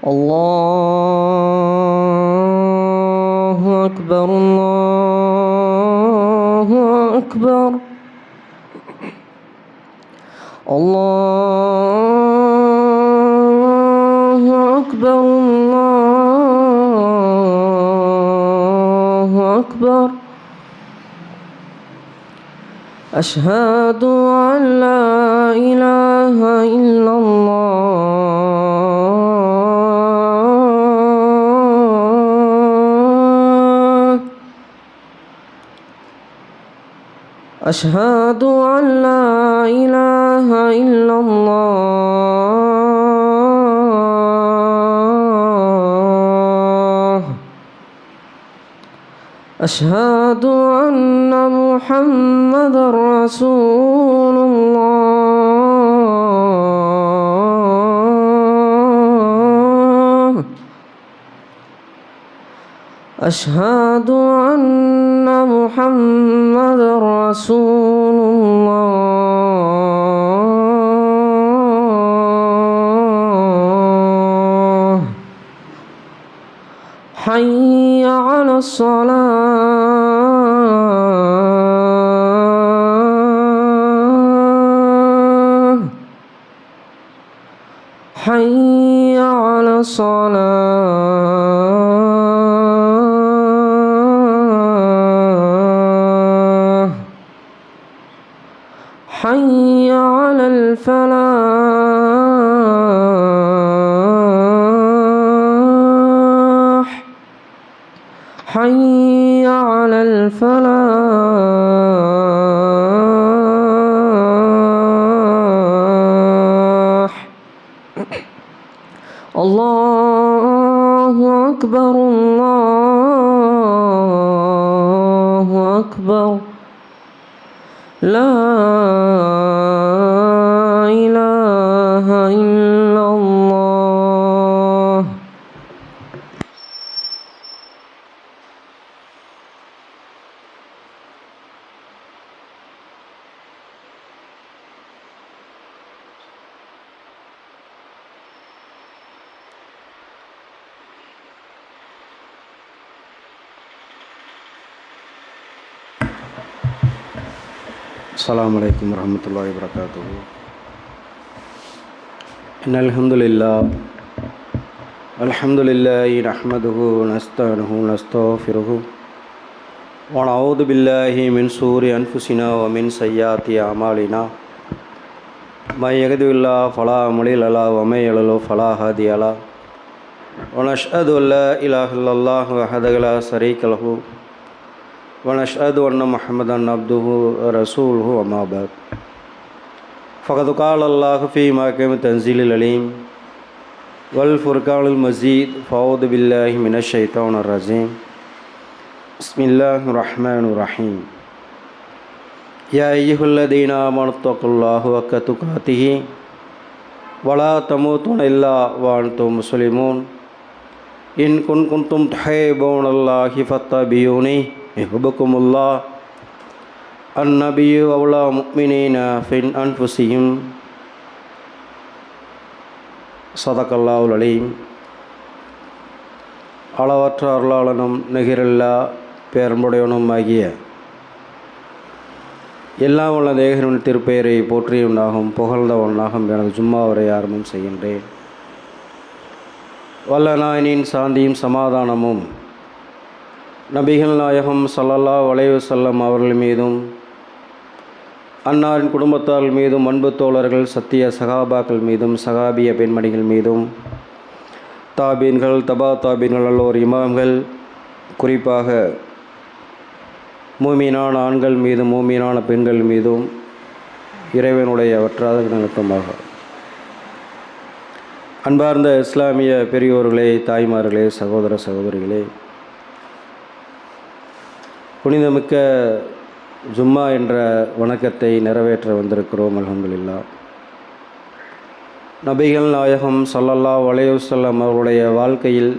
الله أكبر الله أكبر الله أكبر الله أكبر أشهد أن لا إله إلا الله أشهد أن لا إله إلا الله أشهد أن محمدًا رسول الله أشهد أن محمدًا رسول الله حي على الصلاة حي على الصلاة حي على الفلاح حي على الفلاح الله أكبر الله أكبر لا إله إلا الله السلام عليكم ورحمة الله وبركاته. إن الحمد لله نحمده ونستعينه ونستغفره ونعوذ بالله من شرور أنفسنا ومن سيئات أعمالنا من يهده الله فلا مضل له ومن يضلل فلا هادي له ونشهد أن لا إله إلا الله وحده لا شريك له ونشهد أن محمدًا عبده ورسوله أما بعد فقد قال الله في محكم التنزيل العليم والفرقان المجيد فأعوذ بالله من الشيطان الرجيم بسم الله الرحمن الرحيم يا أيها الذين آمنوا اتقوا الله حق تقاته ولا تموتن إلا وأنتم مسلمون إن كنتم تحبون الله فاتبعوني يحببكم الله النبي أولى المؤمنين في أنفسهم صدق الله العليم. அளவற்ற அருளாளனும் நிகரில்லா பேரன்புடையவனும் ஆகிய எல்லாம் உள்ள தேகரின் திருப்பெயரை போற்றியுண்டாகும் புகழ்ந்தவனாகும் எனது ஜும்மா உரை ஆரம்பம் செய்கின்றேன். வல்ல நாயனின் சாந்தியும் சமாதானமும் நபிகள் நாயகம் ஸல்லல்லாஹு அலைஹி வஸல்லம் அவர்கள் மீதும் அன்னாரின் குடும்பத்தார் மீதும் அன்பு தோழர்கள் சத்திய சகாபாக்கள் மீதும் சகாபிய பெண்மணிகள் மீதும் தாபீன்கள் தபா தாபீன்கள் அல்லோர் இமாம்கள் குறிப்பாக மூமீனான ஆண்கள் மீதும் மூமீனான பெண்கள் மீதும் இறைவனுடைய வற்றாத நிறுத்தமாக. அன்பார்ந்த இஸ்லாமிய பெரியோர்களே, தாய்மார்களே, சகோதர சகோதரிகளே, புனிதமிக்க ஜும்மா என்ற வணக்கத்தை நிறைவேற்ற வந்திருக்கிறோம். அல்ஹம்துலில்லாஹ். நபிகள் நாயகம் ஸல்லல்லாஹு அலைஹி வஸல்லம் அவருடைய வாழ்க்கையில்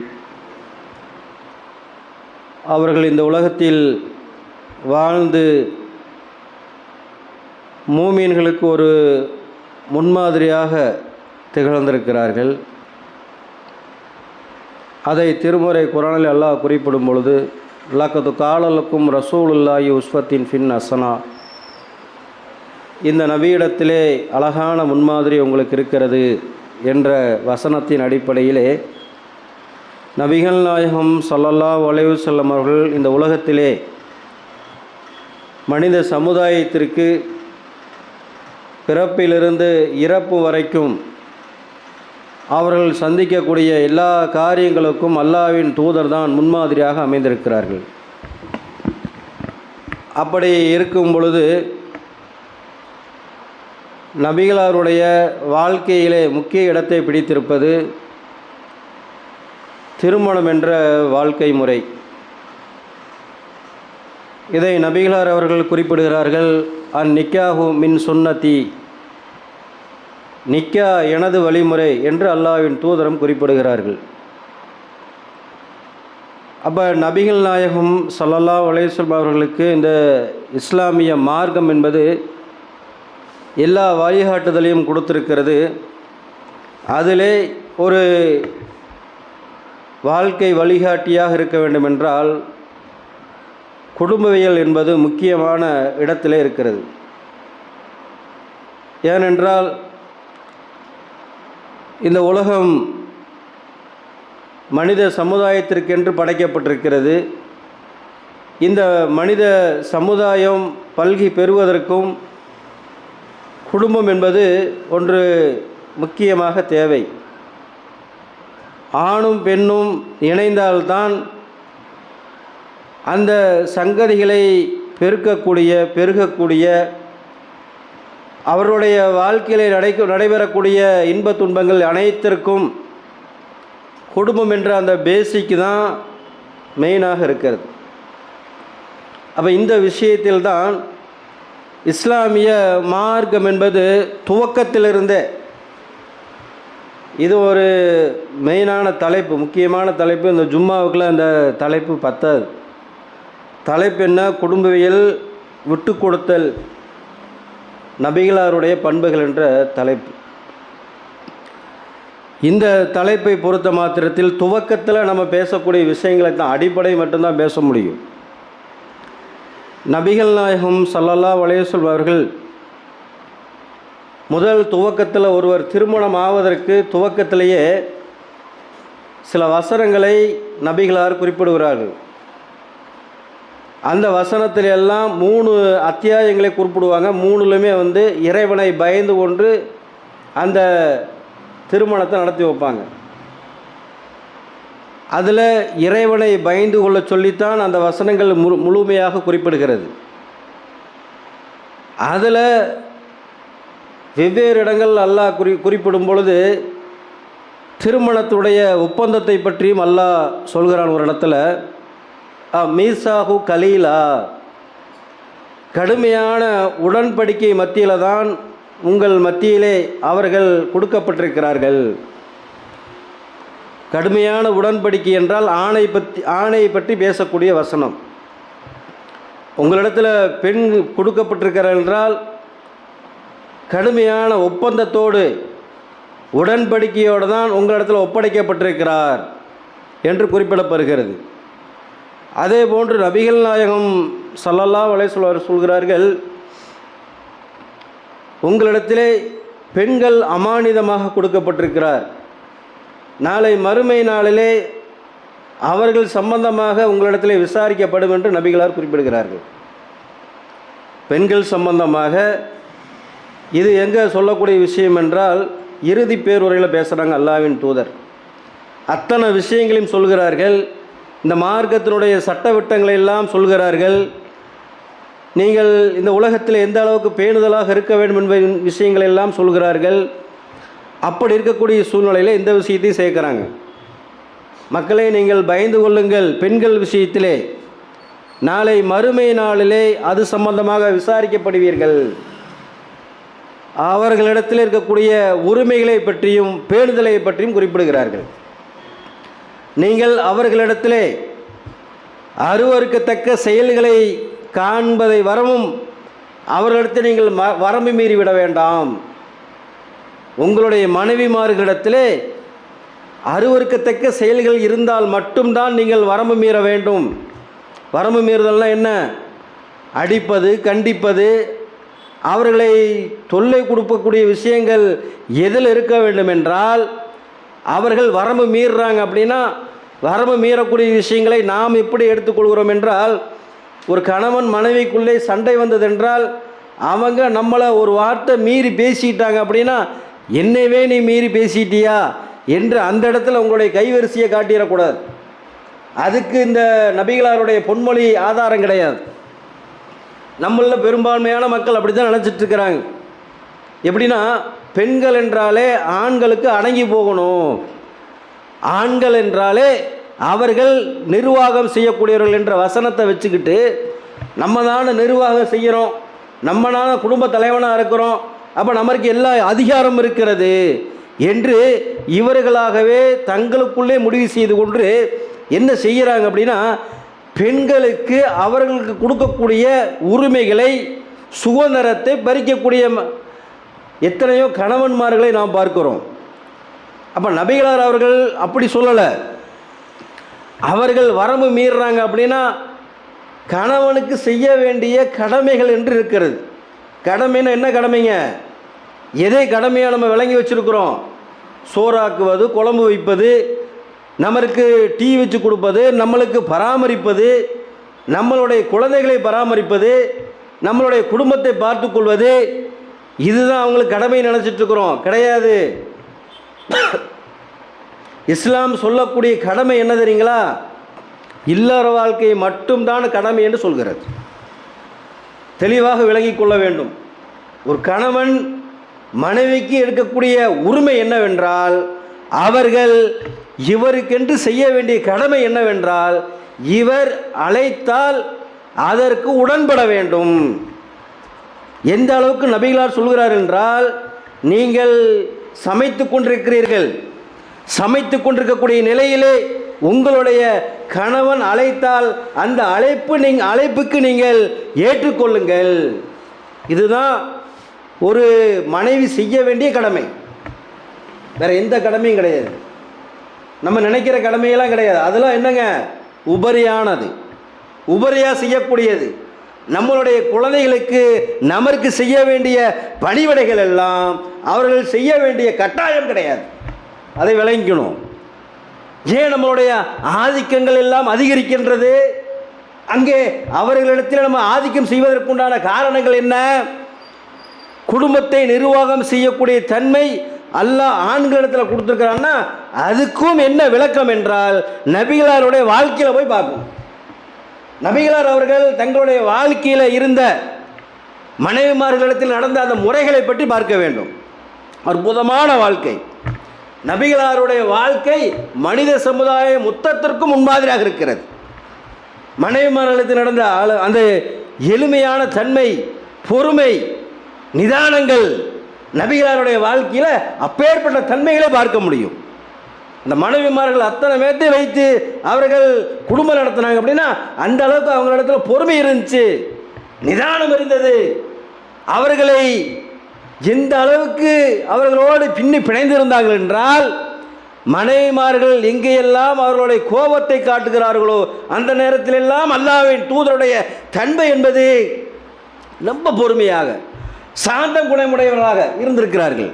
அவர்கள் இந்த உலகத்தில் வாழ்ந்து மூமீன்களுக்கு ஒரு முன்மாதிரியாக திகழ்ந்திருக்கிறார்கள். அதை திருமுறை குர்ஆனில் அல்லாஹ் குறிப்பிடும் பொழுது லக்கது காலலுக்கும் ரசூலுல்லாஹி உஸ்வத்தின் ஃபின் ஹஸனா, இந்த நபியிடத்திலே அழகான முன்மாதிரி உங்களுக்கு இருக்கிறது என்ற வசனத்தின் அடிப்படையிலே நபிகள் நாயகம் ஸல்லல்லாஹு அலைஹி வஸல்லம் அவர்கள் இந்த உலகத்திலே மனித சமுதாயத்திற்கு பிறப்பிலிருந்து இறப்பு வரைக்கும் அவர்கள் சந்திக்கக்கூடிய எல்லா காரியங்களுக்கும் அல்லாஹ்வின் தூதர் தான் முன்மாதிரியாக அமைந்திருக்கிறார்கள். அப்படி இருக்கும் பொழுது நபிகளாருடைய வாழ்க்கையிலே முக்கிய இடத்தை பிடித்திருப்பது திருமணம் என்ற வாழ்க்கை முறை. இதை நபிகளார் அவர்கள் குறிப்பிடுகிறார்கள், நிக்காஹு மின் சுன்னதி, நிக்கா எனது வழிமுறை என்று அல்லாஹ்வின் தூதரும் குறிப்பிடுகிறார்கள். அப்போ நபிகள் நாயகம் ஸல்லல்லாஹு அலைஹி வஸல்லம் அவர்களுக்கு இந்த இஸ்லாமிய மார்க்கம் என்பது எல்லா வழிகாட்டுதலையும் கொடுத்திருக்கிறது. அதிலே ஒரு வாழ்க்கை வழிகாட்டியாக இருக்க வேண்டுமென்றால் குடும்பவியல் என்பது முக்கியமான இடத்திலே இருக்கிறது. ஏனென்றால் இந்த உலகம் மனித சமுதாயத்திற்கென்று படைக்கப்பட்டிருக்கிறது. இந்த மனித சமுதாயம் பல்கி பெறுவதற்கும் குடும்பம் என்பது ஒன்று முக்கியமாக தேவை. ஆணும் பெண்ணும் இணைந்தால்தான் அந்த சங்கதிகளை பெருகக்கூடிய அவருடைய வாழ்க்கையிலே நடைபெறக்கூடிய இன்ப துன்பங்கள் அனைத்திற்கும் குடும்பம் என்ற அந்த பேசிக் தான் மெயினாக இருக்கிறது. அப்போ இந்த விஷயத்தில்தான் இஸ்லாமிய மார்க்கம் என்பது துவக்கத்திலிருந்தே, இது ஒரு மெயினான தலைப்பு, முக்கியமான தலைப்பு. இந்த ஜும்மாவுக்குள்ள அந்த தலைப்பு பத்தாது. தலைப்பு என்ன? குடும்பவியல், விட்டு கொடுத்தல், நபிகளாருடைய பண்புகள் என்ற தலைப்பு. இந்த தலைப்பை பொறுத்த மாத்திரத்தில் துவக்கத்தில் நம்ம பேசக்கூடிய விஷயங்களை தான், அடிப்படை மட்டும்தான் பேச முடியும். நபிகள் நாயகம் ஸல்லல்லாஹு அலைஹி வஸல்லம் அவர்கள் முதல் துவக்கத்தில் ஒருவர் திருமணம் ஆவதற்கு துவக்கத்திலேயே சில வசனங்களை நபிகளார் குறிப்பிடுகிறார்கள். அந்த வசனத்தில் எல்லாம் 3 அத்தியாயங்களை குறிப்பிடுவாங்க. 3லுமே இறைவனை பயந்து கொண்டு அந்த திருமணத்தை நடத்தி வைப்பாங்க. அதில் இறைவனை பயந்து கொள்ள சொல்லித்தான் அந்த வசனங்கள் முழுமையாக குறிப்பிடுகிறது. அதில் வெவ்வேறு இடங்கள் அல்லாஹ் குறிப்பிடும் பொழுது திருமணத்துடைய ஒப்பந்தத்தை பற்றியும் அல்லாஹ் சொல்கிறான். ஒரு இடத்துல மீசாஹு கலீலா, கடுமையான உடன்படிக்கை மத்தியில் தான் உங்கள் மத்தியிலே அவர்கள் கொடுக்கப்பட்டிருக்கிறார்கள். கடுமையான உடன்படிக்கை என்றால் ஆணையை பற்றி பேசக்கூடிய வசனம். உங்களிடத்தில் பெண் கொடுக்கப்பட்டிருக்கிறார் என்றால் கடுமையான ஒப்பந்தத்தோடு உடன்படிக்கையோடு தான் உங்களிடத்தில் ஒப்படைக்கப்பட்டிருக்கிறார் என்று குறிப்பிடப்படுகிறது. அதே போன்று நபிகள் நாயகம் ஸல்லல்லாஹு அலைஹி வஸல்லம் சொல்கிறார்கள், உங்களிடத்திலே பெண்கள் அமானிதமாக கொடுக்கப்பட்டிருக்கிறார். நாளை மறுமை நாளிலே அவர்கள் சம்பந்தமாக உங்களிடத்திலே விசாரிக்கப்படும் என்று நபிகளார் குறிப்பிடுகிறார்கள். பெண்கள் சம்பந்தமாக இது எங்கே சொல்லக்கூடிய விஷயம் என்றால், இறுதி பேருரையில் பேசுகிறாங்க அல்லாஹ்வின் தூதர். அத்தனை விஷயங்களையும் சொல்கிறார்கள். இந்த மார்க்கத்தினுடைய சட்டவிட்டங்களை எல்லாம் சொல்கிறார்கள். நீங்கள் இந்த உலகத்தில் எந்த அளவுக்கு பேணுதலாக இருக்க வேண்டும் என்பது விஷயங்களை எல்லாம் சொல்கிறார்கள். அப்படி இருக்கக்கூடிய சூழ்நிலையில் இந்த விஷயத்தையும் சேர்க்குறாங்க. மக்களை நீங்கள் பயந்து கொள்ளுங்கள், பெண்கள் விஷயத்திலே நாளை மறுமை நாளிலே அது சம்பந்தமாக விசாரிக்கப்படுவீர்கள். அவர்களிடத்தில் இருக்கக்கூடிய உரிமைகளை பற்றியும் பேணுதலை பற்றியும் குறிப்பிடுகிறார்கள். நீங்கள் அவர்களிடத்திலே அருவருக்கத்தக்க செயல்களை காண்பதை வரவும் அவர்களிடத்தில் நீங்கள் வரம்பு மீறிவிட வேண்டாம். உங்களுடைய மனைவிமார்களிடத்திலே அருவருக்கத்தக்க செயல்கள் இருந்தால் மட்டும்தான் நீங்கள் வரம்பு மீற வேண்டும். வரம்பு மீறுதல்னால் என்ன? அடிப்பது, கண்டிப்பது, அவர்களை தொல்லை கொடுக்கக்கூடிய விஷயங்கள் எதில் இருக்க வேண்டும் என்றால், அவர்கள் வரம்பு மீறுறாங்க அப்படின்னா, வரம்பு மீறக்கூடிய விஷயங்களை நாம் எப்படி எடுத்துக்கொள்கிறோம் என்றால், ஒரு கணவன் மனைவிக்குள்ளே சண்டை வந்ததென்றால் அவங்க நம்மளை ஒரு வார்த்தை மீறி பேசிட்டாங்க அப்படின்னா, என்னைவே நீ மீறி பேசிட்டியா என்று அந்த இடத்துல உங்களுடைய கைவரிசையை காட்டிடக்கூடாது. அதுக்கு இந்த நபிகளாருடைய பொன்மொழி ஆதாரம் கிடையாது. நம்மளில் பெரும்பான்மையான மக்கள் அப்படி தான் நினச்சிட்ருக்கிறாங்க. எப்படின்னா, பெண்கள் என்றாலே ஆண்களுக்கு அடங்கி போகணும், ஆண்கள் என்றாலே அவர்கள் நிர்வாகம் செய்யக்கூடியவர்கள் என்ற வசனத்தை வச்சுக்கிட்டு நம்ம தானே நிர்வாகம் செய்கிறோம், நம்ம தானே குடும்ப தலைவனாக இருக்கிறோம், அப்போ நமக்கு எல்லா அதிகாரம் இருக்கிறது என்று இவர்களாகவே தங்களுக்குள்ளே முடிவு செய்து கொண்டு என்ன செய்கிறாங்க அப்படின்னா, பெண்களுக்கு அவர்களுக்கு கொடுக்கக்கூடிய உரிமைகளை, சுதந்திரத்தை பறிக்கக்கூடிய எத்தனையோ கணவன்மார்களை நாம் பார்க்கிறோம். அப்போ நபிகளார் அவர்கள் அப்படி சொல்லலை. அவர்கள் வரம்பு மீறுறாங்க அப்படின்னா, கணவனுக்கு செய்ய வேண்டிய கடமைகள் என்று இருக்கிறது. கடமைன்னா என்ன கடமைங்க? எதை கடமையாக நம்ம விளங்கி வச்சுருக்கிறோம்? சோறாக்குவது, குழம்பு வைப்பது, நமக்கு டீ வச்சு கொடுப்பது, நம்மளுக்கு பராமரிப்பது, நம்மளுடைய குழந்தைகளை பராமரிப்பது, நம்மளுடைய குடும்பத்தை பார்த்து கொள்வது, இதுதான் அவங்களுக்கு கடமை நினச்சிட்ருக்குறோம். கிடையாது. இஸ்லாம் சொல்லக்கூடிய கடமை என்ன தெரியுங்களா? இல்லற வாழ்க்கை மட்டும்தான் கடமை என்று சொல்கிறது. தெளிவாக விளங்கிக் கொள்ள வேண்டும். ஒரு கணவன் மனைவிக்கு எடுக்கக்கூடிய உரிமை என்னவென்றால், அவர்கள் இவருக்கென்று செய்ய வேண்டிய கடமை என்னவென்றால், இவர் அழைத்தால் அதற்கு உடன்பட வேண்டும். எந்த அளவுக்கு நபிகளார் சொல்கிறார் என்றால், நீங்கள் சமைத்து கொண்டிருக்கிறீர்கள், சமைத்து கொண்டிருக்கக்கூடிய நிலையிலே உங்களுடைய கணவன் அழைத்தால் அந்த அழைப்புக்கு நீங்கள் ஏற்றுக்கொள்ளுங்கள். இதுதான் ஒரு மனைவி செய்ய வேண்டிய கடமை. வேற எந்த கடமையும் கிடையாது. நம்ம நினைக்கிற கடமையெல்லாம் கிடையாது. அதெல்லாம் என்னங்க? உபரியானது, உபரியா செய்யக்கூடியது. நம்மளுடைய குழந்தைகளுக்கு நமக்கு செய்ய வேண்டிய பணிவிடைகள் எல்லாம் அவர்கள் செய்ய வேண்டிய கட்டாயம் கிடையாது. அதை விளங்கணும். ஏன் நம்மளுடைய ஆதிக்கங்கள் எல்லாம் அதிகரிக்கின்றது? அங்கே அவர்களிடத்தில் நம்ம ஆதிக்கம் செய்வதற்குண்டான காரணங்கள் என்ன? குடும்பத்தை நிர்வாகம் செய்யக்கூடிய தன்மை அல்லாஹ் ஆண்களிடத்தில் கொடுத்துருக்கிறான்னா, அதுக்கும் என்ன விளக்கம் என்றால், நபிகளாருடைய வாழ்க்கையில் போய் பார்க்கணும். நபிகளார் அவர்கள் தங்களுடைய வாழ்க்கையில் இருந்த மனைவிமார்களிடத்தில் நடந்த அந்த முறைகளை பற்றி பார்க்க வேண்டும். அற்புதமான வாழ்க்கை. நபிகளாருடைய வாழ்க்கை மனித சமுதாய மொத்தத்திற்கும் முன்மாதிரியாக இருக்கிறது. மனைவிமார்களிடத்தில் நடந்த அந்த எளிமையான தன்மை, பொறுமை, நிதானங்கள், நபிகளாருடைய வாழ்க்கையில் அப்பேற்பட்ட தன்மைகளை பார்க்க முடியும். அந்த மனைவிமார்கள் அத்தனை பேர்த்தை வைத்து அவர்கள் குடும்பம் நடத்தினாங்க அப்படின்னா, அந்த அளவுக்கு அவங்களிடத்துல பொறுமை இருந்துச்சு, நிதானம் இருந்தது. அவர்களை எந்த அளவுக்கு அவர்களோடு பிணைந்திருந்தார்கள் என்றால், மனைவிமார்கள் எங்கேயெல்லாம் அவர்களுடைய கோபத்தை காட்டுகிறார்களோ அந்த நேரத்திலெல்லாம் அல்லாஹ்வின் தூதருடைய தன்மை என்பது ரொம்ப பொறுமையாக, சாந்தம் குணமுடையவர்களாக இருந்திருக்கிறார்கள்.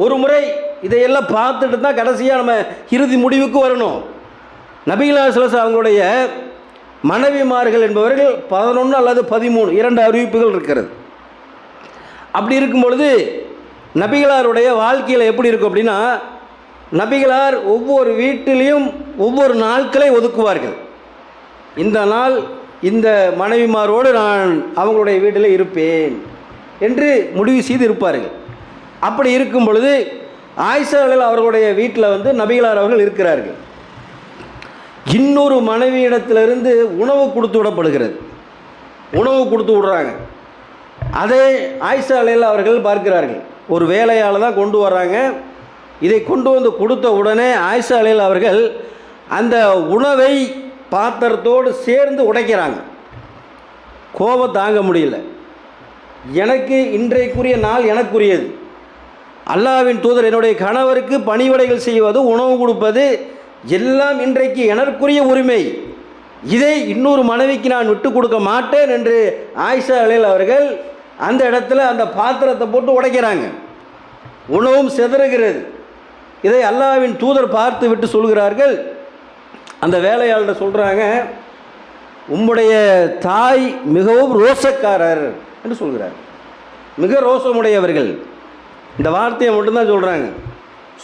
ஒரு முறை இதையெல்லாம் பார்த்துட்டு தான் கடைசியாக நம்ம இறுதி முடிவுக்கு வரணும். நபிகளார் ஸல்லல்லாஹு அலைஹி வஸல்லம் அவங்களுடைய மனைவிமார்கள் என்பவர்கள் 11 அல்லது 13 2 அறிவிப்புகள் இருக்கிறது. அப்படி இருக்கும் பொழுது நபிகளாருடைய வாழ்க்கையில் எப்படி இருக்கும் அப்படின்னா, நபிகளார் ஒவ்வொரு வீட்டிலையும் ஒவ்வொரு நாட்களை ஒதுக்குவார்கள். இந்த நாள் இந்த மனைவிமாரோடு நான் அவங்களுடைய வீட்டில் இருப்பேன் என்று முடிவு செய்து இருப்பார்கள். அப்படி இருக்கும் பொழுது ஆயிஷா அவர்களுடைய வீட்டில் நபிகளார் அவர்கள் இருக்கிறார்கள். இன்னொரு மனைவியிடத்திலிருந்து உணவு கொடுத்து விடப்படுகிறது. உணவு கொடுத்து விடுறாங்க. அதை ஆயிஷா அவர்கள் பார்க்கிறார்கள். ஒரு வேலையால் தான் கொண்டு வர்றாங்க. இதை கொண்டு வந்து கொடுத்த உடனே ஆயிஷா அவர்கள் அந்த உணவை பாத்திரத்தோடு சேர்ந்து உடைக்கிறாங்க. கோபம் தாங்க முடியல. எனக்கு இன்றைக்குரிய நாள் எனக்குரியது, அல்லாஹ்வின் தூதர் என்னுடைய கணவருக்கு பணிவிடைகள் செய்வது, உணவு கொடுப்பது எல்லாம் இன்றைக்கு எனக்குரிய உரிமை. இதை இன்னொரு மனைவிக்கு நான் விட்டு கொடுக்க மாட்டேன் என்று ஆயிஷா அலைஹில் அவர்கள் அந்த இடத்துல அந்த பாத்திரத்தை போட்டு உடைக்கிறாங்க. உணவும் சிதறுகிறது. இதை அல்லாஹ்வின் தூதர் பார்த்து விட்டு சொல்கிறார்கள். அந்த வேலையாளர் சொல்கிறாங்க, உம்முடைய தாய் மிகவும் ரோசக்காரர் என்று சொல்கிறார். மிக ரோசமுடையவர்கள். இந்த வார்த்தையை மட்டும்தான் சொல்கிறாங்க.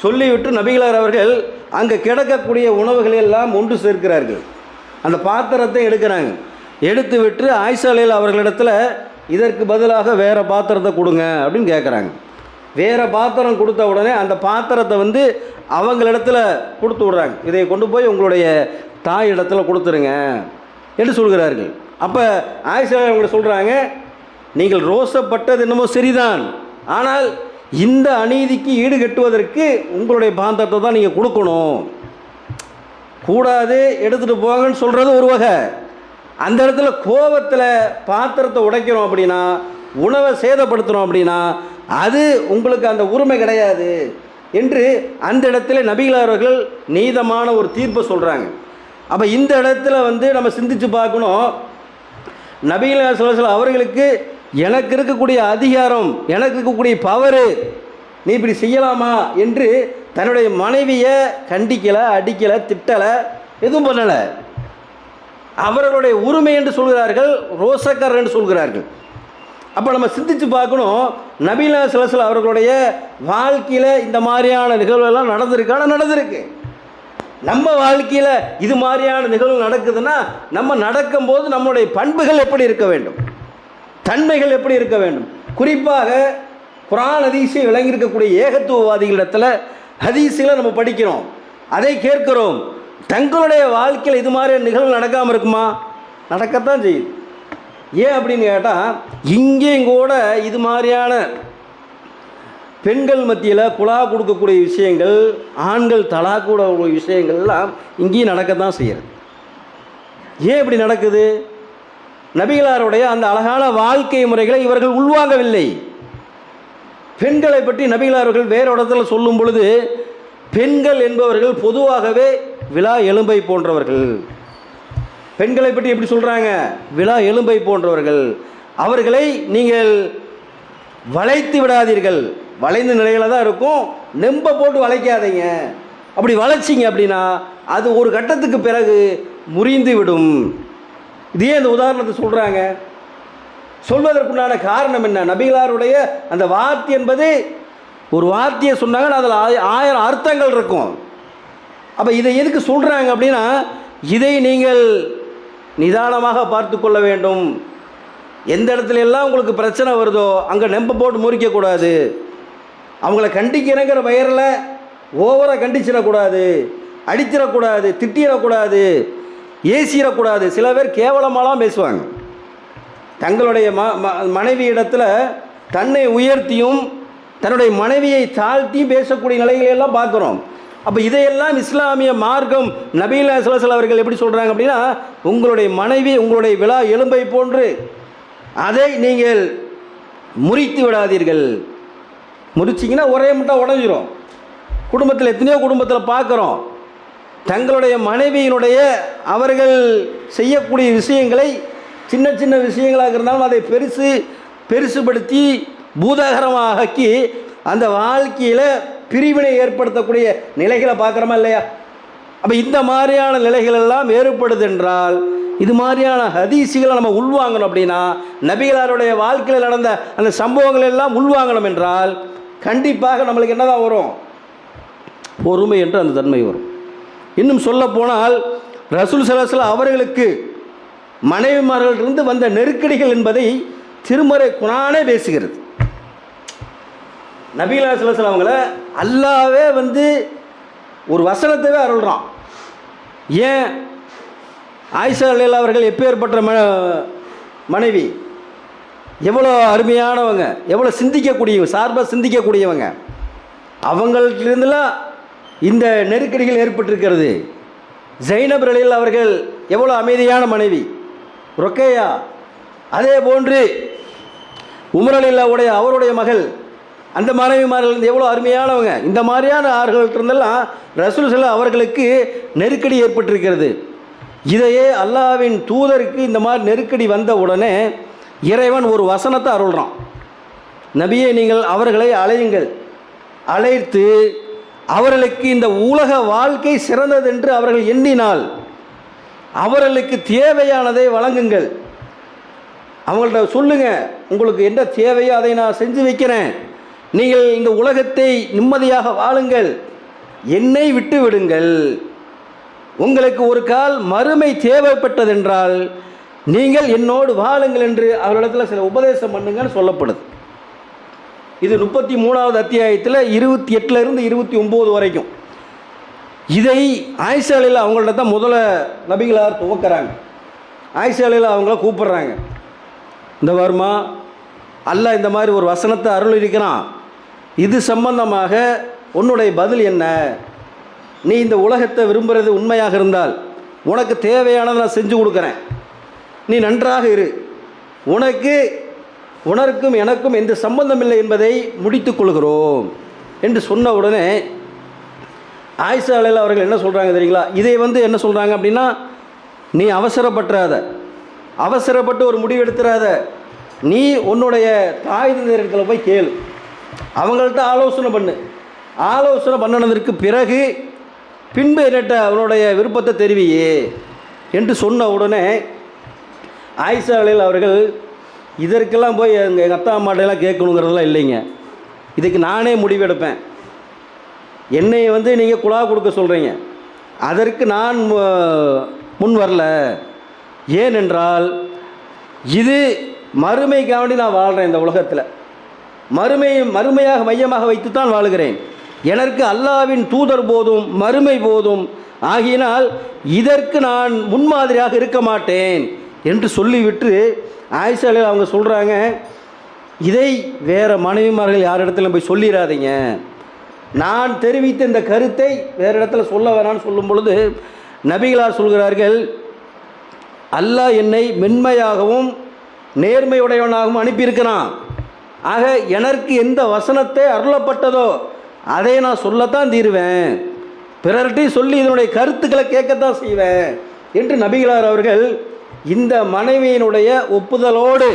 சொல்லிவிட்டு நபிகளார் அவர்கள் அங்கே கிடக்கக்கூடிய உணவுகளை எல்லாம் ஒன்று சேர்க்கிறார்கள். அந்த பாத்திரத்தை எடுக்கிறாங்க. எடுத்து விட்டு ஆயிஷா அலைஹில் அவர்களிடத்தில் இதற்கு பதிலாக வேறு பாத்திரத்தை கொடுங்க அப்படின்னு கேட்குறாங்க. வேறு பாத்திரம் கொடுத்த உடனே அந்த பாத்திரத்தை அவங்களிடத்துல கொடுத்து விட்றாங்க. இதை கொண்டு போய் உங்களுடைய தாய் இடத்துல கொடுத்துருங்க என்று சொல்கிறார்கள். அப்போ ஆயிஷா அவங்களை சொல்கிறாங்க, நீங்கள் ரோசப்பட்டது என்னமோ சரிதான், ஆனால் இந்த அநீதிக்கு ஈடு கட்டுவதற்கு உங்களுடைய பாத்திரத்தை தான் நீங்கள் கொடுக்கணும். கூடாது, எடுத்துகிட்டு போங்கன்னு சொல்கிறது ஒரு வகை. அந்த இடத்துல கோபத்தில் பாத்திரத்தை உடைக்கிறோம் அப்படின்னா, உணவை சேதப்படுத்துகிறோம் அப்படின்னா, அது உங்களுக்கு அந்த உரிமை கிடையாது என்று அந்த இடத்துல நபிகளார் அவர்கள் நீதமான ஒரு தீர்ப்பை சொல்கிறாங்க. அப்போ இந்த இடத்துல நம்ம சிந்திச்சு பார்க்கணும். நபிகளார் ஸல்லல்லாஹு அலைஹி வஸல்லம் அவர்களுக்கு எனக்கு இருக்கக்கூடிய அதிகாரம், எனக்கு இருக்கக்கூடிய பவரு, நீ இப்படி செய்யலாமா என்று தன்னுடைய மனைவியை கண்டிக்கலை, அடிக்கலை, திட்டலை, எதுவும் பண்ணலை. அவர்களுடைய உரிமை என்று சொல்கிறார்கள், ரோசக்காரர் என்று சொல்கிறார்கள். அப்போ நம்ம சிந்திச்சு பார்க்கணும், நபிகளார் ஸல்லல்லாஹு அலைஹி வஸல்லம் அவர்களுடைய வாழ்க்கையில் இந்த மாதிரியான நிகழ்வுகள்லாம் நடந்திருக்கு. நம்ம வாழ்க்கையில் இது மாதிரியான நிகழ்வு நடக்குதுன்னா, நம்ம நடக்கும்போது நம்முடைய பண்புகள் எப்படி இருக்க வேண்டும், தன்மைகள் எப்படி இருக்க வேண்டும். குறிப்பாக குர்ஆன் ஹதீஸை விளங்கியிருக்கக்கூடிய ஏகத்துவவாதிகளிடத்தில் ஹதீஸில் நம்ம படிக்கிறோம், அதை கேட்கிறோம். தங்களுடைய வாழ்க்கையில் இது மாதிரியான நிகழ்வு நடக்காமல் இருக்குமா? நடக்கத்தான் செய்யுது. ஏன் அப்படின்னு கேட்டால், இங்கேயும் கூட இது மாதிரியான பெண்கள் மத்தியில் குலா கொடுக்கக்கூடிய விஷயங்கள், ஆண்கள் தலா கூடக்கூடிய விஷயங்கள்லாம் இங்கேயும் நடக்கத்தான் செய்கிறது. ஏன் இப்படி நடக்குது? நபிகளாருடைய அந்த அழகான வாழ்க்கை முறைகளை இவர்கள் உள்வாங்கவில்லை. பெண்களை பற்றி நபிகளார்கள் வேறு இடத்துல சொல்லும் பொழுது, பெண்கள் என்பவர்கள் பொதுவாகவே விலா எலும்பை போன்றவர்கள். பெண்களை பற்றி எப்படி சொல்கிறாங்க? விலா எலும்பை போன்றவர்கள். அவர்களை நீங்கள் வளைத்து விடாதீர்கள். வளைந்த நிலையில் தான் இருக்கும், நெம்ப போட்டு வளைக்காதீங்க. அப்படி வளைச்சிங்க அப்படின்னா அது ஒரு கட்டத்துக்கு பிறகு முறிந்து விடும். இதே இந்த உதாரணத்தை சொல்கிறாங்க. சொல்வதற்குண்டான காரணம் என்ன? நபிகளாருடைய அந்த வார்த்தை என்பது ஒரு வார்த்தையை சொன்னாங்கன்னா அதில் 1000 அர்த்தங்கள் இருக்கும். அப்போ இதை எதுக்கு சொல்கிறாங்க அப்படின்னா, இதை நீங்கள் நிதானமாக பார்த்து கொள்ள வேண்டும். எந்த இடத்துல எல்லாம் உங்களுக்கு பிரச்சனை வருதோ அங்கே நெம்ப போட்டு முறிக்கக்கூடாது. அவங்கள கண்டிக்கிறங்கிற பெயரில் ஓவராக கண்டிச்சிடக்கூடாது, அடிச்சிடக்கூடாது, திட்டிடக்கூடாது, ஏசிடக்கூடாது. சில பேர் கேவலமாலாம் பேசுவாங்க. தங்களுடைய மனைவி இடத்துல தன்னை உயர்த்தியும் தன்னுடைய மனைவியை தாழ்த்தியும் பேசக்கூடிய நிலைகளெல்லாம் பார்க்குறோம். அப்போ இதையெல்லாம் இஸ்லாமிய மார்க்கம் நபிகளார் ஸல்லல்லாஹு அலைஹி வஸல்லம் அவர்கள் எப்படி சொல்கிறாங்க அப்படின்னா, உங்களுடைய மனைவி உங்களுடைய விலா எலும்பை போன்று, அதை நீங்கள் முறித்து விடாதீர்கள். முறிச்சிங்கன்னா ஒரே முட்டை உடஞ்சிரும். குடும்பத்தில் எத்தனையோ குடும்பத்தில் பார்க்குறோம், தங்களுடைய மனைவியினுடைய அவர்கள் செய்யக்கூடிய விஷயங்களை சின்ன சின்ன விஷயங்களாக இருந்தாலும் அதை பெருசுபடுத்தி பூதாகரமாக்கி அந்த வாழ்க்கையில் பிரிவினை ஏற்படுத்தக்கூடிய நிலைகளை பார்க்குறோமா இல்லையா? அப்போ இந்த மாதிரியான நிலைகள் எல்லாம் ஏற்படுது என்றால், இது மாதிரியான ஹதீஸுகளை நம்ம உள்வாங்கணும். அப்படின்னா நபிகளாருடைய வாழ்க்கையில் நடந்த அந்த சம்பவங்கள் எல்லாம் உள்வாங்கணும் என்றால் கண்டிப்பாக நம்மளுக்கு என்னதான் வரும்? பொறுமை என்ற அந்த தன்மை வரும். இன்னும் சொல்ல போனால் ரசூல் ஸல்லல்லாஹு அலைஹி வஸல்லம் அவர்களுக்கு மனைவிமார்களிலிருந்து வந்த நெருக்கடிகள் என்பதை திருமறை குர்ஆனே பேசுகிறது. நபிகளார் ஸல்லல்லாஹு அலைஹி வஸல்லம் அவங்கள அல்லாஹ்வே ஒரு வசனத்தையே அருள்றான். ஏன்? ஆயிஷா ரலியல்லாஹு அவர்கள் எப்பேற்பட்ட மனைவி, எவ்வளோ அருமையானவங்க, எவ்வளோ சிந்திக்கக்கூடியவங்க, சார்பாக சிந்திக்கக்கூடியவங்க. அவங்களிலிருந்துலாம் இந்த நெருக்கடிகள் ஏற்பட்டிருக்கிறது. ஜைனப் ரலியல்லாஹு அவர்கள் எவ்வளோ அமைதியான மனைவி. ரொக்கையா, அதே போன்று உமர் ரலியல்லாஹு அவருடைய மகள் அந்த மனைவிமார்கள் எவ்வளோ அருமையானவங்க. இந்த மாதிரியான ஆறுகள்கிட்ட இருந்தெல்லாம் ரசூல் ஸல்லல்லாஹு அவர்களுக்கு நெருக்கடி ஏற்பட்டிருக்கிறது. இதையே அல்லாஹ்வின் தூதருக்கு இந்த மாதிரி நெருக்கடி வந்த உடனே இறைவன் ஒரு வசனத்தை அருள்றான். நபியே, நீங்கள் அவர்களை அழையுங்கள், அழைத்து அவர்களுக்கு இந்த உலக வாழ்க்கை சிறந்ததென்று அவர்கள் எண்ணினால் அவர்களுக்கு தேவையானதை வழங்குங்கள். அவங்கள்ட்ட சொல்லுங்க, உங்களுக்கு என்ன தேவையோ அதை நான் செஞ்சு வைக்கிறேன், நீங்கள் இந்த உலகத்தை நிம்மதியாக வாழுங்கள், என்னை விட்டு விடுங்கள். உங்களுக்கு ஒரு கால் மறுமை தேவைப்பட்டதென்றால் நீங்கள் என்னோடு வாழுங்கள் என்று அவர்களிடத்தில் சில உபதேசம் பண்ணுங்கன்னு சொல்லப்படுது. இது 33வது அத்தியாயத்தில் 28லிருந்து 29 வரைக்கும். இதை ஆயிஷா அலில் அவங்கள்ட்ட தான் முதல்ல நபிகளார் துவக்கிறாங்க. ஆயிஷா அலில் அவங்கள கூப்பிட்றாங்க, இந்த வருமா அல்லாஹ் இந்த மாதிரி ஒரு வசனத்தை அருள் இருக்கிறான், இது சம்பந்தமாக உன்னுடைய பதில் என்ன? நீ இந்த உலகத்தை விரும்புகிறது உண்மையாக இருந்தால் உனக்கு தேவையானதை நான் செஞ்சு கொடுக்குறேன், நீ நன்றாக இரு, உனக்கும் எனக்கும் எந்த சம்பந்தம் இல்லை என்பதை முடித்து கொள்கிறோம் என்று சொன்ன உடனே ஆயிஷா அலைஹா அவர்கள் என்ன சொல்கிறாங்க தெரியுங்களா? இதை என்ன சொல்கிறாங்க அப்படின்னா, நீ அவசரப்பட்டு ஒரு முடிவு எடுத்துறாத, நீ உன்னுடைய தாய் தந்தையர்களை போய் கேளு, அவங்கள்ட்ட ஆலோசனை பண்ணினதற்கு பிறகு பின்பு என்னட்ட அவனுடைய விருப்பத்தை தெரிவியே என்று சொன்ன உடனே ஆயிஷா அலைஹா அவர்கள், இதற்கெல்லாம் போய் எங்கள் அத்தா அம்மாட்டையெல்லாம் கேட்கணுங்கிறதெல்லாம் இல்லைங்க, இதுக்கு நானே முடிவெடுப்பேன். என்னை நீங்கள் குழா கொடுக்க சொல்கிறீங்க, அதற்கு நான் முன் வரல. ஏனென்றால் இது மறுமைக்காக வேண்டி நான் வாழ்கிறேன். இந்த உலகத்தில் மறுமையாக மையமாக வைத்து தான் வாழுகிறேன். எனக்கு அல்லாஹ்வின் தூதர் போதும் மறுமை போதும் ஆகினால் இதற்கு நான் முன்மாதிரியாக இருக்க மாட்டேன் என்று சொல்லிவிட்டு ஆயிஷா அலைஹா அவங்க சொல்கிறாங்க, இதை வேறு மனைவிமார்கள் யார் இடத்துல போய் சொல்லிடாதீங்க, நான் தெரிவித்த இந்த கருத்தை வேறு இடத்துல சொல்ல வேணான்னு சொல்லும் பொழுது நபிகளார் சொல்கிறார்கள், அல்லாஹ் என்னை மென்மையாகவும் நேர்மையுடையவனாகவும் அனுப்பியிருக்கிறான். ஆக எனக்கு எந்த வசனத்தை அருளப்பட்டதோ அதை நான் சொல்லத்தான் தீருவேன், பிறர்கிட்டையும் சொல்லி இதனுடைய கருத்துக்களை கேட்கத்தான் செய்வேன் என்று நபிகளார் அவர்கள் இந்த மனைவியினுடைய ஒப்புதலோடு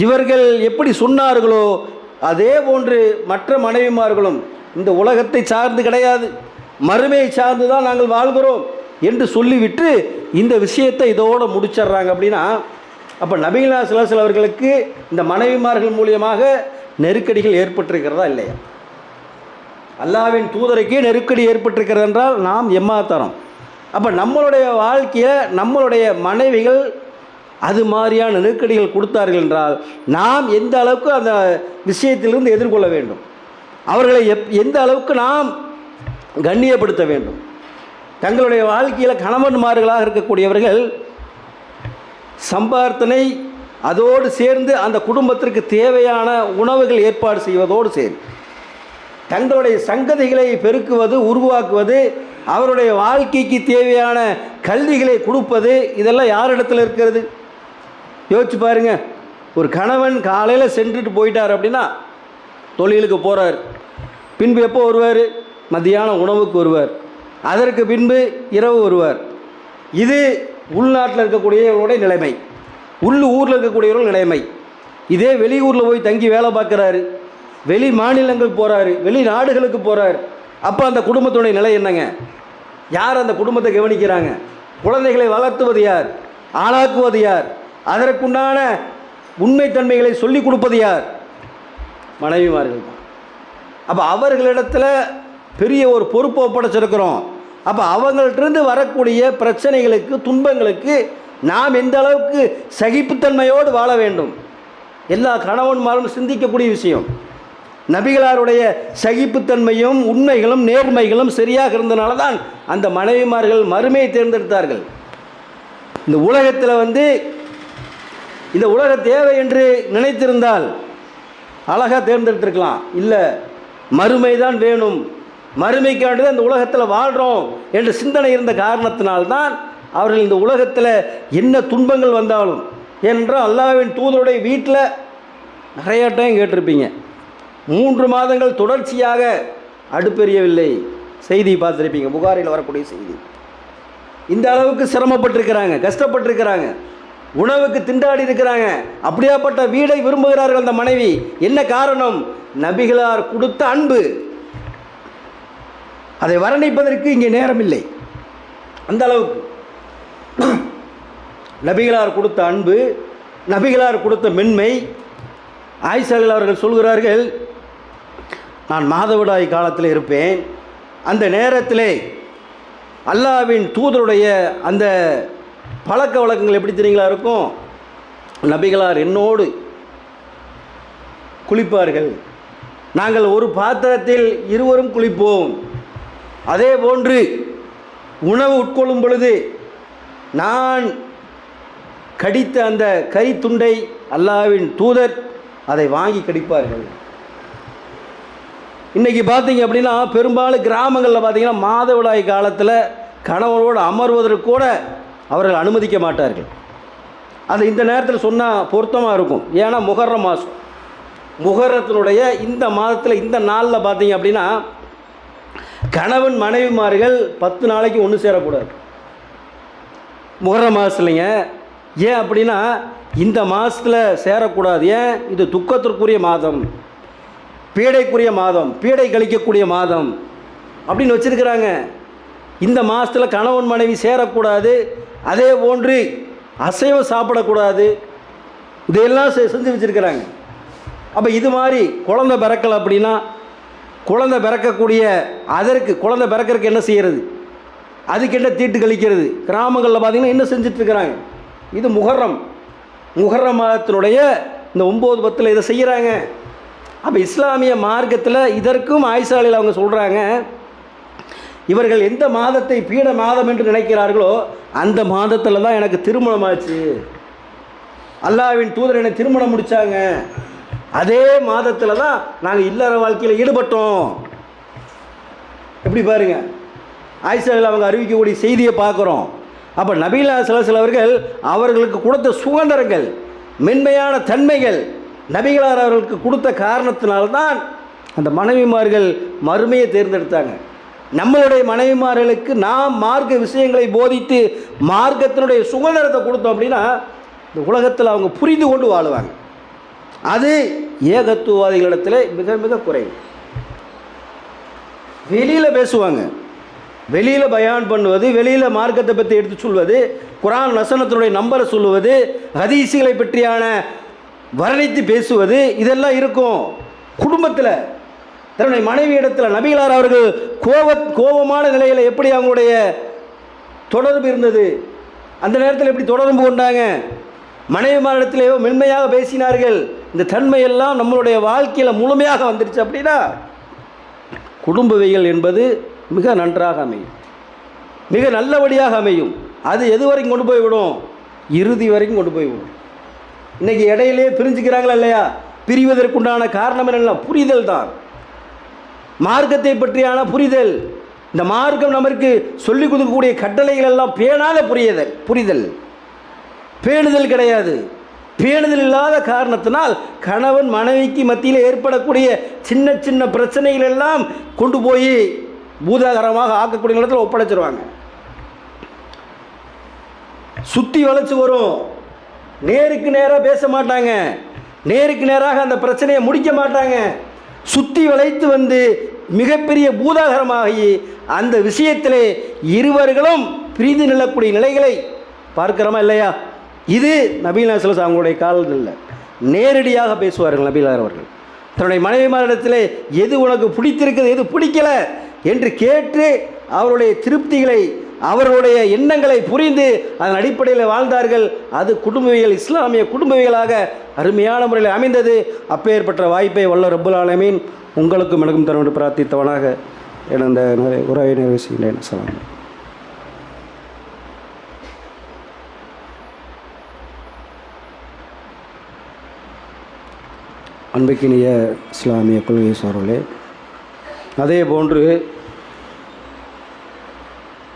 இவர்கள் எப்படி சொன்னார்களோ அதே போன்று மற்ற மனைவிமார்களும் இந்த உலகத்தை சார்ந்து கிடையாது, மறுமையை சார்ந்து தான் நாங்கள் வாழ்கிறோம் என்று சொல்லிவிட்டு இந்த விஷயத்தை இதோடு முடிச்சிடுறாங்க. அப்படின்னா அப்போ நபிகளார் ஸல்லல்லாஹு அலைஹி அவர்களுக்கு இந்த மனைவிமார்கள் மூலியமாக நெருக்கடிகள் ஏற்பட்டிருக்கிறதா இல்லையா? அல்லாஹ்வின் தூதருக்கே நெருக்கடி ஏற்பட்டிருக்கிறது என்றால் நாம் எம்மாத்தரம். அப்போ நம்மளுடைய வாழ்க்கையில் நம்மளுடைய மனைவிகள் அது மாதிரியான நெருக்கடிகள் கொடுத்தார்கள் என்றால் நாம் எந்த அளவுக்கு அந்த விஷயத்திலிருந்து எதிர்கொள்ள வேண்டும், அவர்களை எந்த அளவுக்கு நாம் கண்ணியப்படுத்த வேண்டும். தங்களுடைய வாழ்க்கையில் கணவன்மார்களாக இருக்கக்கூடியவர்கள் சம்பார்த்தனை அதோடு சேர்ந்து அந்த குடும்பத்திற்கு தேவையான உணவுகள் ஏற்பாடு செய்வதோடு சேர்ந்து தங்களுடைய சங்கதிகளை பெருக்குவது, உருவாக்குவது, அவருடைய வாழ்க்கைக்கு தேவையான கல்விகளை கொடுப்பது, இதெல்லாம் யாரிடத்தில் இருக்கிறது? யோசிச்சு பாருங்க. ஒரு கணவன் காலையில் சென்றுட்டு போயிட்டார் அப்படின்னா தொழிலுக்கு போகிறார், பின்பு எப்போ வருவார்? மத்தியானம் உணவுக்கு வருவார், அதற்கு பின்பு இரவு வருவார். இது உள்நாட்டில் இருக்கக்கூடியவர்களுடைய நிலைமை, ஊரில் இருக்கக்கூடியவர்கள் நிலைமை. இதே வெளியூரில் போய் தங்கி வேலை பார்க்குறாரு, வெளி மாநிலங்கள் போகிறாரு, வெளிநாடுகளுக்கு போகிறார். அப்போ அந்த குடும்பத்துடைய நிலை என்னங்க? யார் அந்த குடும்பத்தை கவனிக்கிறாங்க? குழந்தைகளை வளர்த்துவது யார்? ஆளாக்குவது யார்? அதற்குண்டான உண்மைத்தன்மைகளை சொல்லிக் கொடுப்பது யார்? மனைவிமார்கள் தான். அப்போ அவர்களிடத்தில் பெரிய ஒரு பொறுப்பை ஒப்படைச்சிருக்கிறோம். அப்போ அவங்கள்ட்டிருந்து வரக்கூடிய பிரச்சனைகளுக்கு, துன்பங்களுக்கு நாம் எந்த அளவுக்கு சகிப்புத்தன்மையோடு வாழ வேண்டும், எல்லா கணவன்மாரும் சிந்திக்கக்கூடிய விஷயம். நபிகளாருடைய சகிப்புத்தன்மையும் உண்மைகளும் நேர்மைகளும் சரியாக இருந்தனால தான் அந்த மனைவிமார்கள் மறுமையை தேர்ந்தெடுத்தார்கள். இந்த உலகத்தில் இந்த உலக தேவை என்று நினைத்திருந்தால் அழகாக தேர்ந்தெடுத்திருக்கலாம். இல்லை, மறுமை தான் வேணும், மறுமைக்காண்டு அந்த உலகத்தில் வாழ்கிறோம் என்ற சிந்தனை இருந்த காரணத்தினால்தான் அவர்கள் இந்த உலகத்தில் என்ன துன்பங்கள் வந்தாலும், ஏனென்றால் அல்லாஹ்வின் தூதருடைய வீட்டில் நிறைய டைம் கேட்டிருப்பீங்க, 3 மாதங்கள் தொடர்ச்சியாக அடுப்பெரியவில்லை. செய்தி பார்த்துருப்பீங்க, புகாரில் வரக்கூடிய செய்தி. இந்த அளவுக்கு சிரமப்பட்டிருக்கிறாங்க, கஷ்டப்பட்டிருக்கிறாங்க, உணவுக்கு திண்டாடி இருக்கிறாங்க. அப்படியாப்பட்ட வீடை விரும்புகிறார்கள் அந்த மனைவி. என்ன காரணம்? நபிகளார் கொடுத்த அன்பு. அதை வர்ணிப்பதற்கு இங்கே நேரம் இல்லை. அந்த அளவுக்கு நபிகளார் கொடுத்த அன்பு, நபிகளார் கொடுத்த மென்மை. ஆயிஷா அவர்கள் சொல்கிறார்கள், நான் மாதவிடாய் காலத்தில் இருப்பேன். அந்த நேரத்திலே அல்லாஹ்வின் தூதருடைய அந்த பழக்க வழக்கங்கள் எப்படி தெரியுங்களா இருக்கும்? நபிகளார் என்னோடு குளிப்பார்கள். நாங்கள் ஒரு பாத்திரத்தில் இருவரும் குளிப்போம். அதே போன்று உணவு உட்கொள்ளும் பொழுது நான் கடித்த அந்த கறி துண்டை அல்லாஹ்வின் தூதர் அதை வாங்கி கடிப்பார்கள். இன்றைக்கி பார்த்தீங்க அப்படின்னா பெரும்பாலும் கிராமங்களில் பார்த்தீங்கன்னா மாதவிடாய் காலத்தில் கணவனோடு அமர்வதற்கு கூட அவர்கள் அனுமதிக்க மாட்டார்கள். அது இந்த நேரத்தில் சொன்னால் பொருத்தமாக இருக்கும். ஏன்னா முஹர்ரம் மாதம், முஹர்ரத்தினுடைய இந்த மாதத்தில் இந்த நாளில் பார்த்தீங்க அப்படின்னா கணவன் மனைவிமார்கள் 10 நாளைக்கு ஒன்று சேரக்கூடாது. முஹர்ரம் மாதத்துலைங்க. ஏன் அப்படின்னா இந்த மாதத்தில் சேரக்கூடாது. ஏன்? இது துக்கத்திற்குரிய மாதம், பீடைக்குரிய மாதம், பீடை கழிக்கக்கூடிய மாதம் அப்படின்னு வச்சுருக்கிறாங்க. இந்த மாதத்தில் கணவன் மனைவி சேரக்கூடாது. அதே போன்று அசைவம் சாப்பிடக்கூடாது. இதையெல்லாம் செஞ்சு வச்சுருக்கிறாங்க. அப்போ இது மாதிரி குழந்தை பிறக்கலை அப்படின்னா குழந்தை பிறக்கக்கூடிய அதற்கு குழந்தை பிறக்கிறதுக்கு என்ன செய்கிறது? அதுக்கு என்ன தீட்டு கழிக்கிறது? கிராமங்களில் பார்த்திங்கன்னா என்ன செஞ்சிட்ருக்கிறாங்க. இது முஹர்ரம் மாதத்தினுடைய இந்த 9, 10 இதை செய்கிறாங்க. அப்போ இஸ்லாமிய மார்க்கத்தில் இதற்கும் ஆயிஷாவில் அவங்க சொல்கிறாங்க, இவர்கள் எந்த மாதத்தை பீட மாதம் என்று நினைக்கிறார்களோ அந்த மாதத்தில் தான் எனக்கு திருமணம் ஆச்சு. அல்லாஹ்வின் தூதர் என்னை திருமணம் முடித்தாங்க. அதே மாதத்தில் தான் நாங்கள் இல்லற வாழ்க்கையில் ஈடுபட்டோம். எப்படி பாருங்க, ஆயிஷாவில் அவங்க அறிவிக்கக்கூடிய செய்தியை பார்க்குறோம். அப்போ நபிகள் ஸல்லல்லாஹு அலைஹி அவர்கள் அவர்களுக்கு கொடுத்த சுதந்திரங்கள், மென்மையான தன்மைகள் நபிகளார் அவர்களுக்கு கொடுத்த காரணத்தினால்தான் அந்த மனைவிமார்கள் மறுமையை தேர்ந்தெடுத்தாங்க. நம்மளுடைய மனைவிமார்களுக்கு நாம் மார்க்க விஷயங்களை போதித்து மார்க்கத்தினுடைய சுதந்திரத்தை கொடுத்தோம் அப்படின்னா இந்த உலகத்தில் அவங்க புரிந்து கொண்டு வாழுவாங்க. அது ஏகத்துவவாதிகளிடத்தில் மிக மிக குறைவு. வெளியில் பேசுவாங்க, வெளியில் பயான் பண்ணுவது, வெளியில் மார்க்கத்தை பற்றி எடுத்து சொல்வது, குர்ஆன் வசனத்தினுடைய நம்பரை சொல்லுவது, ஹதீஸுகளை பற்றியான வர்ணித்து பேசுவது, இதெல்லாம் இருக்கும். குடும்பத்தில் தன்னுடைய மனைவி இடத்துல நபிகளார் அவர்கள் கோபமான நிலையில் எப்படி அவங்களுடைய தொடர்பு இருந்தது, அந்த நேரத்தில் எப்படி தொடர்பு கொண்டாங்க, மனைவிமாரிடத்திலேயோ மென்மையாக பேசினார்கள். இந்த தன்மையெல்லாம் நம்மளுடைய வாழ்க்கையில் முழுமையாக வந்துடுச்சு அப்படின்னா குடும்பவியல் என்பது மிக நன்றாக அமையும், மிக நல்லபடியாக அமையும். அது எது வரைக்கும் கொண்டு போய்விடும்? இறுதி வரைக்கும் கொண்டு போய்விடும். இன்றைக்கி இடையிலே பிரிஞ்சுக்கிறாங்களா இல்லையா? பிரிவதற்குண்டான காரணம் என்னென்ன? புரிதல் தான், மார்க்கத்தை பற்றியான புரிதல். இந்த மார்க்கம் நமக்கு சொல்லிக் கொடுக்கக்கூடிய கட்டளைகள் எல்லாம் பேணாத புரிதல், பேணுதல் கிடையாது. பேணுதல் இல்லாத காரணத்தினால் கணவன் மனைவிக்கு மத்தியில் ஏற்படக்கூடிய சின்ன சின்ன பிரச்சனைகள் எல்லாம் கொண்டு போய் பூதாகரமாக ஆக்கக்கூடிய இடத்துல ஒப்படைச்சிருவாங்க. சுற்றி வளைச்சு வரும், நேருக்கு நேராக பேச மாட்டாங்க, நேருக்கு நேராக அந்த பிரச்சனையை முடிக்க மாட்டாங்க. சுற்றி வளைத்து வந்து மிகப்பெரிய பூதாகரமாகி அந்த விஷயத்திலே இருவர்களும் பிரிந்து நில்லக்கூடிய நிலைகளை பார்க்கிறோமா இல்லையா? இது நபிகள் ஸல்லல்லாஹு அலைஹி வஸல்லம் அவங்களுடைய காலத்தில் இல்லை. நேரடியாக பேசுவார்கள் நபிகளார் அவர்கள். தன்னுடைய மனைவிமாரிடத்தில் எது உனக்கு பிடித்திருக்கிறது, எது பிடிக்கல என்று கேட்டு அவருடைய திருப்திகளை, அவர்களுடைய எண்ணங்களை புரிந்து அதன் அடிப்படையில் வாழ்ந்தார்கள். அது குடும்பவியல், இஸ்லாமிய குடும்பவியலாக அருமையான முறையில் அமைந்தது. அப்பேற்பட்ட வாய்ப்பை வல்ல ரப்புல் ஆலமீன் உங்களுக்கும் எனக்கும் தர வேண்டும் பிரார்த்தித்தவனாக எனது உரையை நிறைவு செய்கிறேன். அஸ்ஸலாமு அலைக்கும். அன்புக்கினிய இஸ்லாமிய கொள்கை சார்பர்களே, அதே போன்று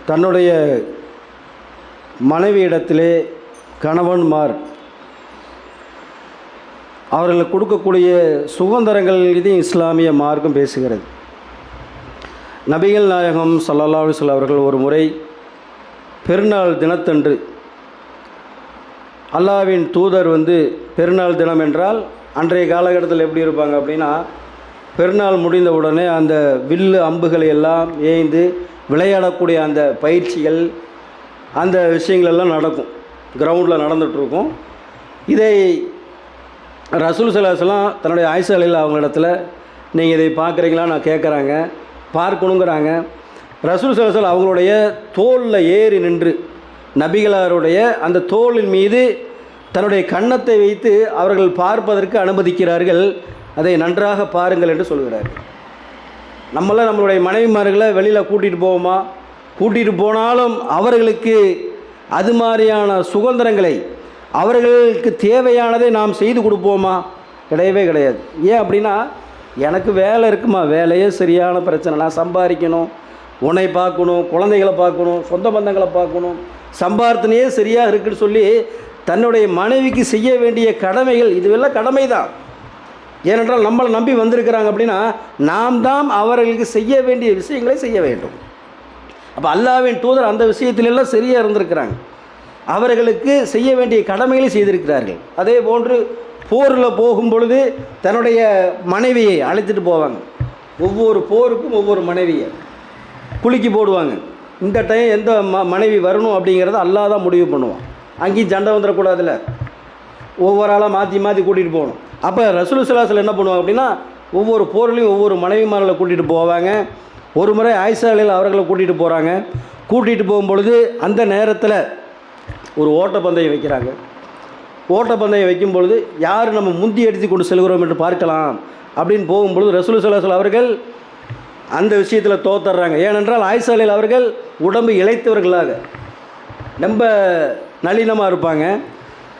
தன்னுடைய மனைவியிடத்திலே கணவன்மார் அவர்களுக்கு கொடுக்கக்கூடிய சுதந்திரங்கள் இதையும் இஸ்லாமிய மார்க்கம் பேசுகிறது. நபிகள் நாயகம் ஸல்லல்லாஹு அலைஹி வஸல்லம் அவர்கள் ஒரு முறை பெருநாள் தினத்தன்று, அல்லாஹ்வின் தூதர் பெருநாள் தினம் என்றால் அன்றைய காலகட்டத்தில் எப்படி இருப்பாங்க அப்படின்னா, பெருநாள் முடிந்த உடனே அந்த வில்லு அம்புகளை எல்லாம் ஏய்ந்து விளையாடக்கூடிய அந்த பயிற்சிகள், அந்த விஷயங்கள் எல்லாம் நடக்கும், கிரவுண்டில் நடந்துகிட்ருக்கும். இதை ரசூல் ஸல்லல்லாஹு அலைஹி வஸல்லம் தன்னுடைய ஆயிஷா ரலியல்லாஹு அவங்களிடத்துல நீங்கள் இதை பார்க்குறீங்களா நான் கேட்குறாங்க, பார்க்கணுங்கிறாங்க. ரசூல் ஸல்லல்லாஹு அலைஹி வஸல்லம் அவங்களுடைய தோளில் ஏறி நின்று நபிகளாருடைய அந்த தோளின் மீது தன்னுடைய கன்னத்தை வைத்து அவர்கள் பார்ப்பதற்கு அனுமதிக்கிறார்கள். அதை நன்றாக பாருங்கள் என்று சொல்கிறார்கள். நம்மளுடைய மனைவிமார்களை வெளியில் கூட்டிகிட்டு போவோமா? கூட்டிகிட்டு போனாலும் அவர்களுக்கு அது மாதிரியான சுதந்திரங்களை, அவர்களுக்கு தேவையானதை நாம் செய்து கொடுப்போமா? கிடையவே கிடையாது. ஏன் அப்படின்னா, எனக்கு வேலை இருக்குமா, வேலையே சரியான பிரச்சனை, நான் சம்பாதிக்கணும், உன்னை பார்க்கணும், குழந்தைகளை பார்க்கணும், சொந்த பந்தங்களை பார்க்கணும், சம்பார்த்தனையே சரியாக இருக்குன்னு சொல்லி தன்னுடைய மனைவிக்கு செய்ய வேண்டிய கடமைகள், இதுவெல்லாம் கடமை தான். ஏனென்றால் நம்மளை நம்பி வந்திருக்கிறாங்க அப்படின்னா நாம் தான் அவர்களுக்கு செய்ய வேண்டிய விஷயங்களை செய்ய வேண்டும். அப்போ அல்லாஹ்வின் தூதர் அந்த விஷயத்திலெல்லாம் சரியாக இருந்திருக்கிறாங்க. அவர்களுக்கு செய்ய வேண்டிய கடமைகளை செய்திருக்கிறார்கள். அதே போன்று போரில் போகும் பொழுது தன்னுடைய மனைவியை அழைத்துட்டு போவாங்க. ஒவ்வொரு போருக்கும் ஒவ்வொரு மனைவியை குலுக்கி போடுவாங்க. இந்த டைம் எந்த மனைவி வரணும் அப்படிங்கிறத அல்லாஹ் தான் முடிவு பண்ணுவான். அங்கேயும் சண்டை வந்துடக்கூடாதுல்ல, ஒவ்வொரு ஆளாக மாற்றி மாற்றி கூட்டிகிட்டு போகணும். அப்போ ரசூல் ஸல்லல்லாஹு அலைஹி வஸல்லம் என்ன பண்ணுவாங்க அப்படின்னா, ஒவ்வொரு போர்லையும் ஒவ்வொரு மனைவிமார்களை கூட்டிகிட்டு போவாங்க. ஒரு முறை ஆயிஷா ரலியல்லாஹு அவர்களை கூட்டிகிட்டு போகிறாங்க. கூட்டிகிட்டு போகும்பொழுது அந்த நேரத்தில் ஒரு ஓட்டப்பந்தயம் வைக்கிறாங்க. ஓட்டப்பந்தயம் வைக்கும் பொழுது யார் நம்ம முந்தி எடுத்து கொண்டு செல்கிறோம் என்று பார்க்கலாம் அப்படின்னு போகும்பொழுது ரசூல் ஸல்லல்லாஹு அலைஹி வஸல்லம் அவர்கள் அந்த விஷயத்தில் தோத்துறாங்க. ஏனென்றால் ஆயிஷா ரலியல்லாஹு அவர்கள் உடம்பு இளைத்தவர்களாக ரொம்ப நளினமாக இருப்பாங்க.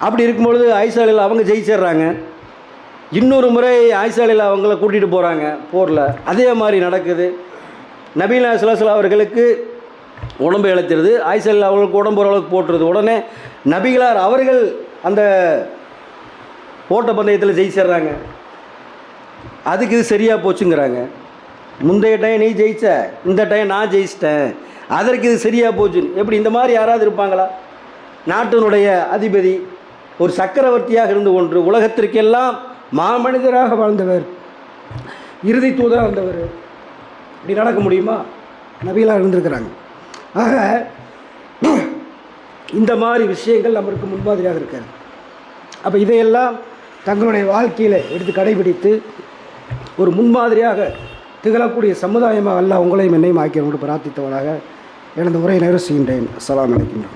அப்படி இருக்கும்பொழுது ஆயிஷா ரலியல்லாஹு அவங்க ஜெயிச்சிடுறாங்க. இன்னொரு முறை ஆயிஷா ரலியல்லாஹு அவங்கள கூட்டிகிட்டு போகிறாங்க போரில். அதே மாதிரி நடக்குது. நபிகள் நாயகம் ஸல்லல்லாஹு அலைஹி வஸல்லம் அவர்களுக்கு உடம்பு இழைத்திருது, ஆயிஷா ரலியல்லாஹு அவங்களுக்கு உடம்பு ஓரளவுக்கு போட்டுருது. உடனே நபிகளார் அவர்கள் அந்த ஓட்டப்பந்தயத்தில் ஜெயிச்சிட்றாங்க. அதுக்கு இது சரியாக போச்சுங்கிறாங்க. முந்தைய டைம் நீ ஜெயிச்ச, இந்த டைம் நான் ஜெயிச்சிட்டேன், அதற்கு இது சரியாக போச்சு. எப்படி இந்த மாதிரி யாராவது இருப்பாங்களா? நாட்டினுடைய அதிபதி, ஒரு சக்கரவர்த்தியாக இருந்து கொண்டு உலகத்திற்கெல்லாம் மாமனிதராக வாழ்ந்தவர், இறுதி தூதராக இருந்தவர், இப்படி நடக்க முடியுமா? நபிகளாக இருந்திருக்கிறாங்க. ஆக இந்த மாதிரி விஷயங்கள் நம்மளுக்கு முன்மாதிரியாக இருக்காது. அப்போ இதையெல்லாம் தங்களுடைய வாழ்க்கையில் எடுத்து கடைபிடித்து ஒரு முன்மாதிரியாக திகழக்கூடிய சமுதாயமாக அல்லாஹ் உங்களையும் என்னையும் ஆக்கியவனோடு பிரார்த்தித்தவனாக எனது உரையை நிறைவு செய்கின்றேன். அஸ்ஸலாமு அலைக்கும்.